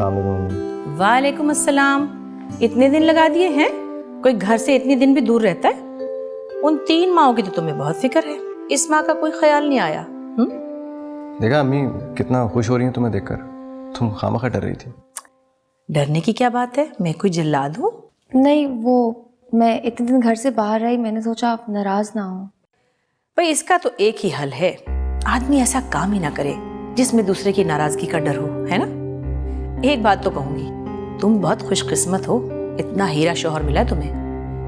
अस्सलाम वालेकुम। वालेकुम अस्सलाम। इतने दिन लगा दिए हैं? कोई घर से इतने दिन भी दूर रहता है? उन 3 माओं की तो तुम्हें बहुत फिक्र है, इस माँ का कोई ख्याल नहीं आया। देखा अम्मी कितना खुश हो रही हैं तुम्हें देखकर। तुम खामखा डर रही थी। डरने की क्या बात है? मैं कोई जल्लाद हूँ? नहीं, वो मैं इतने दिन घर से बाहर रही, मैंने सोचा आप नाराज ना हो। भाई इसका तो एक ही हल है, आदमी ऐसा काम ही ना करे जिसमें दूसरे की नाराजगी का डर हो, है ना? एक बात तो कहूंगी, तुम बहुत खुशकिस्मत हो, इतना हीरा शौहर मिला तुम्हें,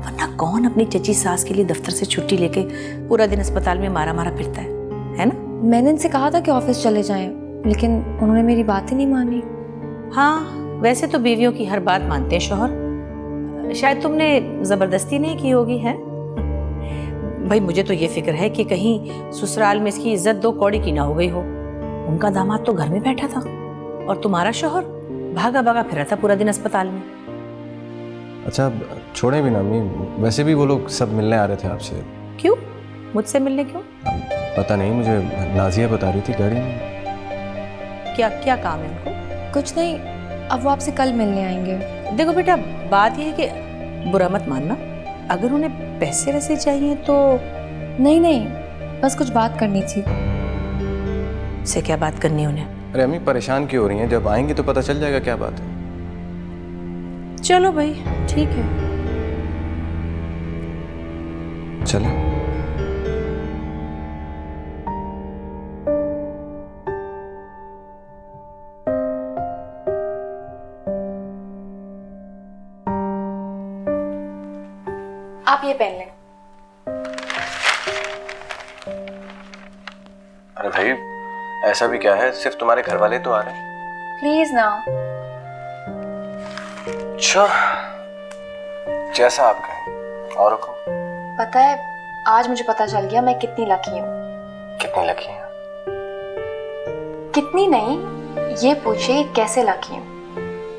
वरना कौन अपनी चची सास के लिए दफ्तर से छुट्टी लेके पूरा दिन अस्पताल में मारा मारा फिरता है ना? मैंने इनसे कहा था कि ऑफिस चले जाएं, लेकिन उन्होंने मेरी बात ही नहीं मानी। हाँ, वैसे तो बीवियों की हर बात मानते हैं शौहर, शायद तुमने जबरदस्ती नहीं की होगी, है? भाई मुझे तो ये फिक्र है कि कहीं ससुराल में इसकी इज्जत 2 कौड़ी की ना हो गई हो। उनका दामाद तो घर में बैठा था और तुम्हारा शौहर भागा भागा फिरा था पूरा दिन अस्पताल में। अच्छा छोड़े भी ना अम्मी, वैसे भी वो लोग सब मिलने आ रहे थे आपसे। क्यों? मुझसे मिलने क्यों? पता नहीं, मुझे नाजिया बता रही थी गाड़ी में। क्या क्या काम है उनको? कुछ नहीं, अब वो आपसे कल मिलने आएंगे। देखो बेटा, बात यह है कि बुरा मत मानना, अगर उन्हें पैसे वैसे चाहिए तो। नहीं, बस कुछ बात करनी थी। से क्या बात करनी उन्हें? अरे अम्मी परेशान क्यों हो रही हैं? जब आएंगी तो पता चल जाएगा क्या बात है। चलो भाई ठीक है, चले। आप ये पहन लें। अरे भाई ऐसा भी क्या है, सिर्फ तुम्हारे घर वाले तो आ रहे हैं। प्लीज ना। अच्छा जैसा आप कहें। और हुक्म? पता है, आज मुझे पता चल गया मैं कितनी लकी हूँ। कितनी लकी हैं? कितनी नहीं, ये पूछिए कैसे लकी हूँ।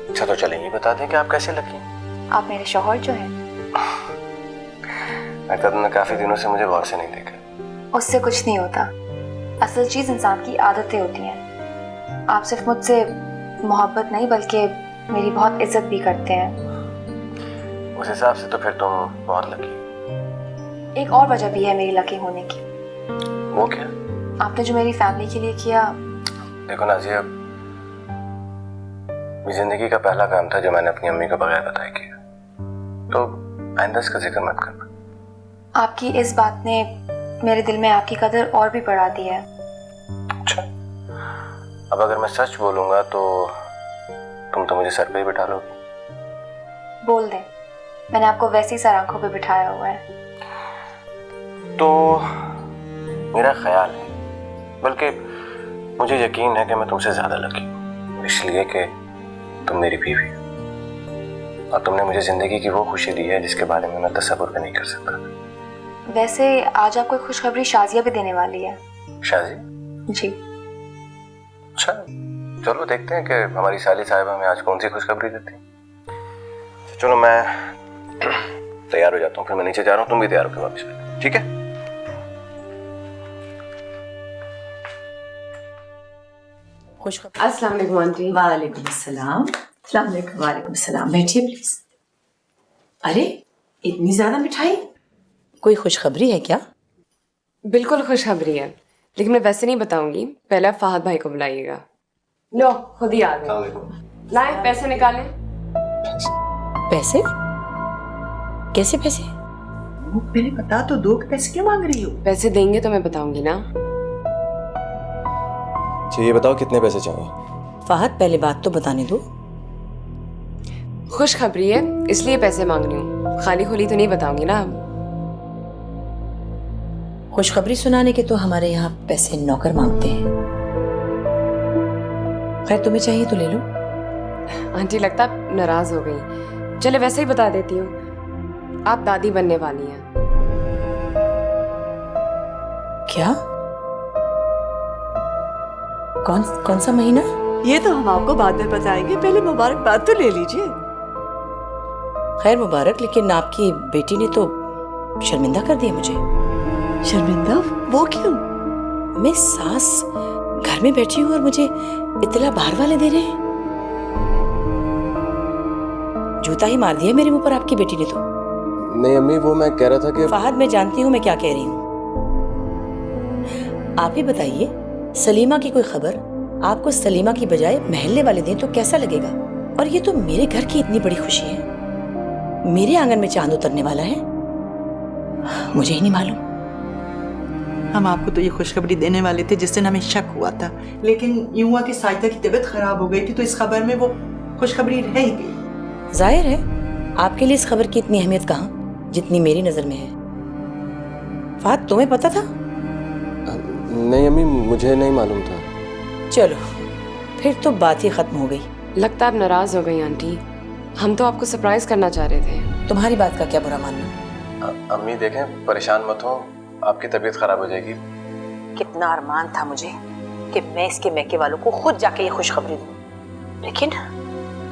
अच्छा तो चलें ये बता दें कि आप कैसे लकी हैं। आप मेरे शौहर जो हैं। लगता तुमने काफी दिनों से मुझे गौर से नहीं देखा। उससे कुछ नहीं होता, असल चीज इंसान की आदतें होती हैं। आप सिर्फ मुझसे मोहब्बत नहीं बल्कि मेरी बहुत इज्जत भी करते हैं। उस हिसाब से तो फिर तुम बहुत लकी। एक और वजह भी है मेरी लकी होने की। वो क्या? आपने जो मेरी फैमिली के लिए किया। देखो नाजिया, मेरी जिंदगी का पहला काम था जो मैंने अपनी अम्मी को बगैर बताए किया, तो आइंदा इसका जिक्र मत करना। आपकी इस बात ने मेरे दिल में आपकी कदर और भी बढ़ा दी है। अच्छा, अब अगर मैं सच बोलूंगा तो तुम तो मुझे सर पे ही बिठा लोगी। बोल दें, मैंने आपको वैसे ही सर आंखों पे बिठाया हुआ है। तो मेरा ख्याल है, बल्कि मुझे यकीन है कि मैं तुमसे ज्यादा लकी हूँ, इसलिए कि तुम मेरी बीवी हो और तुमने मुझे जिंदगी की वो खुशी दी है जिसके बारे में मैं तसव्वुर भी नहीं कर सकता। वैसे आज आपको खुशखबरी शाजिया भी देने वाली है। शाजी? जी। अच्छा चलो देखते हैं कि हमारी साली साहिबा हमें आज कौन सी खुशखबरी देती है। चलो मैं तैयार हो जाता हूँ, फिर मैं नीचे जा रहा हूँ, तुम भी तैयार होकर वापस आ, ठीक है? अस्सलाम वालेकुम आंटी। वालेकुम अस्सलाम। वालेकुम अस्सलाम। बैठिए प्लीज। अरे इतनी ज्यादा मिठाई, कोई खुशखबरी है क्या? बिल्कुल खुशखबरी है, लेकिन मैं वैसे नहीं बताऊंगी, पहले आप फहद भाई को बुलाइएगा। लो खुद ही आ गए। लाए पैसे निकालें। पैसे? कैसे पैसे? पहले बता तो दो कि पैसे क्यों मांग रही हो? पैसे देंगे तो मैं बताऊंगी ना। ये बताओ कितने पैसे चाहिए? फहद पहले बात तो बताने दो। खुशखबरी है इसलिए पैसे मांग रही हूँ, खाली खुली तो नहीं बताऊंगी ना। खुशखबरी सुनाने के तो हमारे यहाँ पैसे नौकर मांगते हैं। खैर तुम्हें चाहिए तो ले लो। आंटी लगता आप नाराज हो गई, चले वैसे ही बता देती हूँ, आप दादी बनने वाली हैं। क्या? कौन सा महीना? ये तो हम आपको बाद में बताएंगे, पहले मुबारकबाद तो ले लीजिए। खैर मुबारक, लेकिन आपकी बेटी ने तो शर्मिंदा कर दिया मुझे। शर्मिंदा? वो क्यों? मैं सास घर में बैठी हूँ और मुझे इतला बाहर वाले दे रहे हैं। जूता ही मार दिया मेरे मुंह पर आपकी बेटी ने तो। नहीं अम्मी, वो मैं कह रहा था कि फहद, मैं जानती हूँ मैं क्या कह रही हूँ। आप ही बताइए, सलीमा की कोई खबर आपको सलीमा की बजाय महल्ले वाले दें तो कैसा लगेगा? और ये तो मेरे घर की इतनी बड़ी खुशी है, मेरे आंगन में चांद उतरने वाला है, मुझे ही नहीं मालूम। हम आपको तो ये खुशखबरी देने वाले थे जिस दिन हमें शक हुआ था, लेकिन यूं हुआ कि साइदा की तबीयत खराब हो गई थी तो इस खबर में वो खुशखबरी रह ही गई। जाहिर है आपके लिए इस खबर की इतनी अहमियत कहाँ जितनी मेरी नजर में है। फहद, तुम्हें पता था? नहीं अम्मी, मुझे नहीं मालूम था। चलो फिर तो बात ही खत्म हो गई। लगता आप नाराज हो गई आंटी। हम तो आपको सरप्राइज करना चाह रहे थे। तुम्हारी बात का क्या बुरा मानना। अम्मी देखें, परेशान मत हो, आपकी तबीयत खराब हो जाएगी। कितना अरमान था मुझे कि मैं इसके मैके वालों को खुद जाके ये खुशखबरी दूं, लेकिन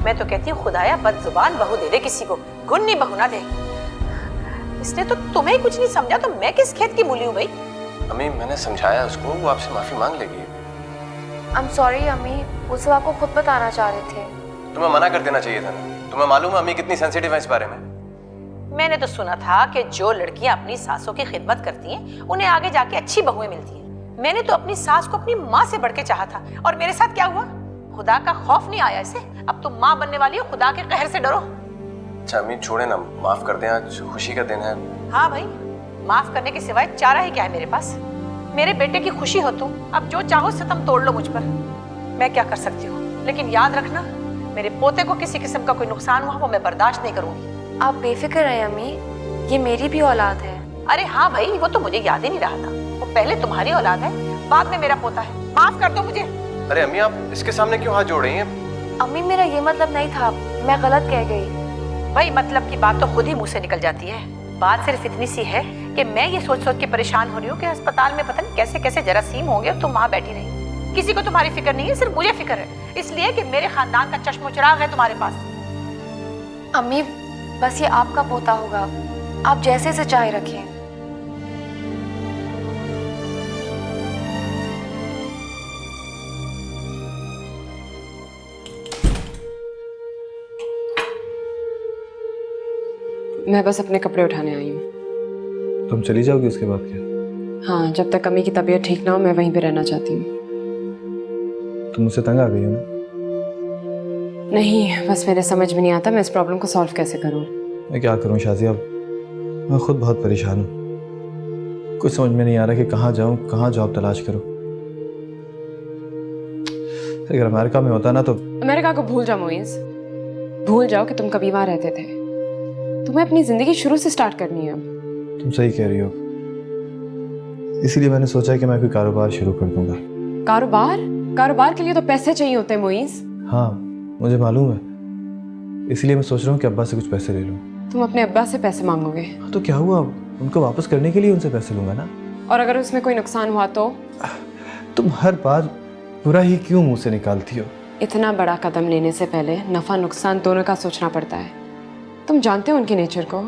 मैं तो कहती हूँ खुदाया बदजुबान बहू दे दे किसी को, गुन्नी बहू ना दे। इसने तो तुम्हें कुछ नहीं समझा तो मैं किस खेत की मूली हूँ भाई। अम्मी मैंने समझाया उसको, वो आपसे माफी मांग लेगी। आई एम सॉरी अम्मी, वो सब आपको खुद बताना चाह रहे थे। तुम्हें मना कर देना चाहिए था ना। तुम्हें मालूम है अम्मी कितनी सेंसिटिव है इस बारे में। मैंने तो सुना था कि जो लड़कियां अपनी सासों की खिदमत करती हैं उन्हें आगे जाके अच्छी बहुएं मिलती हैं। मैंने तो अपनी सास को अपनी माँ से बढ़ के चाहा था, और मेरे साथ क्या हुआ? खुदा का खौफ नहीं आया इसे। अब तुम माँ बनने वाली हो, खुदा के कहर से डरो। अच्छा अम्मी छोड़े ना, माफ कर दें, आज खुशी का दिन है। हाँ भाई, माफ करने के सिवाय चारा ही क्या है मेरे पास? मेरे बेटे की खुशी हो तुम, अब जो चाहो सितम तोड़ लो मुझ पर, मैं क्या कर सकती हूँ। लेकिन याद रखना, मेरे पोते को किसी किस्म का कोई नुकसान हुआ वो मैं बर्दाश्त नहीं करूंगी। आप बेफिक्र रहे अम्मी, ये मेरी भी औलाद है। अरे हाँ भाई, वो तो मुझे याद ही नहीं रहा था। वो पहले तुम्हारी औलाद है, बाद में मेरा पोता है। माफ कर दो मुझे। अरे अम्मी आप इसके सामने क्यों हाथ जोड़ रही हैं? अम्मी मेरा ये मतलब नहीं था, मैं गलत कह गई। भाई मतलब की बात तो खुद ही मुंह से निकल जाती है। बात सिर्फ इतनी सी है कि मैं ये सोच सोच के परेशान हो रही हूँ कि अस्पताल में पता नहीं कैसे कैसे जरासीम होंगे और तुम वहाँ बैठी रही। किसी को तुम्हारी फिक्र नहीं है, सिर्फ मुझे फिक्र है, इसलिए कि मेरे खानदान का चश्मो चिराग है तुम्हारे पास। अम्मी बस ये आपका पोता होगा, आप जैसे से चाहे रखें। मैं बस अपने कपड़े उठाने आई हूँ। तुम चली जाओगी उसके बाद क्या? हाँ, जब तक अम्मी की तबीयत ठीक ना हो मैं वहीं पे रहना चाहती हूँ। तुम मुझसे तंग आ गई हो ना? नहीं, बस मेरे समझ में नहीं आता मैं इस प्रॉब्लम को सॉल्व कैसे करूँ। मैं क्या करूँ शाजिया, मैं खुद बहुत परेशान हूँ। कुछ समझ में नहीं आ रहा कि कहाँ जाऊँ, कहाँ जॉब तलाश करूँ। अगर अमेरिका में होता ना तो। अमेरिका को भूल जाओ मोइज, भूल जाओ कि तुम कभी वहाँ रहते थे। तुम्हें अपनी जिंदगी शुरू से स्टार्ट करनी है अब। तुम सही कह रही हो, इसीलिए मैंने सोचा कि मैं कोई कारोबार शुरू कर दूंगा। कारोबार? कारोबार के लिए तो पैसे चाहिए होते हैं मोइज। हाँ मुझे मालूम है, इसीलिए मैं सोच रहा हूँ कि अब्बा से कुछ पैसे ले लूँ। तुम अपने अब्बा से पैसे मांगोगे? तो क्या हुआ, उनको वापस करने के लिए उनसे पैसे लूंगा ना। और अगर उसमें कोई नुकसान हुआ तो? तुम हर बार बुरा ही क्यों मुंह से निकालती हो? इतना बड़ा कदम लेने से पहले नफा नुकसान दोनों का सोचना पड़ता है। तुम जानते हो उनके नेचर को।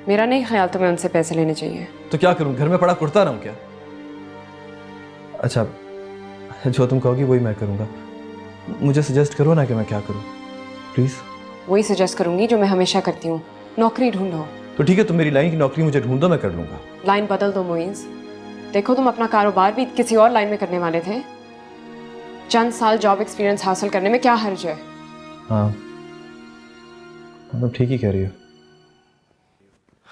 मेरा नहीं ख्याल तुम्हें उनसे पैसे लेने चाहिए। तो क्या करूं, घर में पड़ा कुर्ता रहूं क्या? अच्छा जो तुम कहोगी वही मैं करूंगा। मुझे सजेस्ट करो ना कि मैं क्या करूं प्लीज। वही सजेस्ट करूंगी जो मैं हमेशा करती हूँ, नौकरी ढूंढो। तो ठीक है, तुम मेरी लाइन की नौकरी मुझे ढूंढ दो, मैं कर लूंगा। लाइन बदल दो मोइज। देखो तुम अपना कारोबार भी किसी और लाइन में करने वाले थे। चंद साल जॉब एक्सपीरियंस हासिल करने में क्या हर्ज है? हाँ तुम ठीक ही कह रही हो।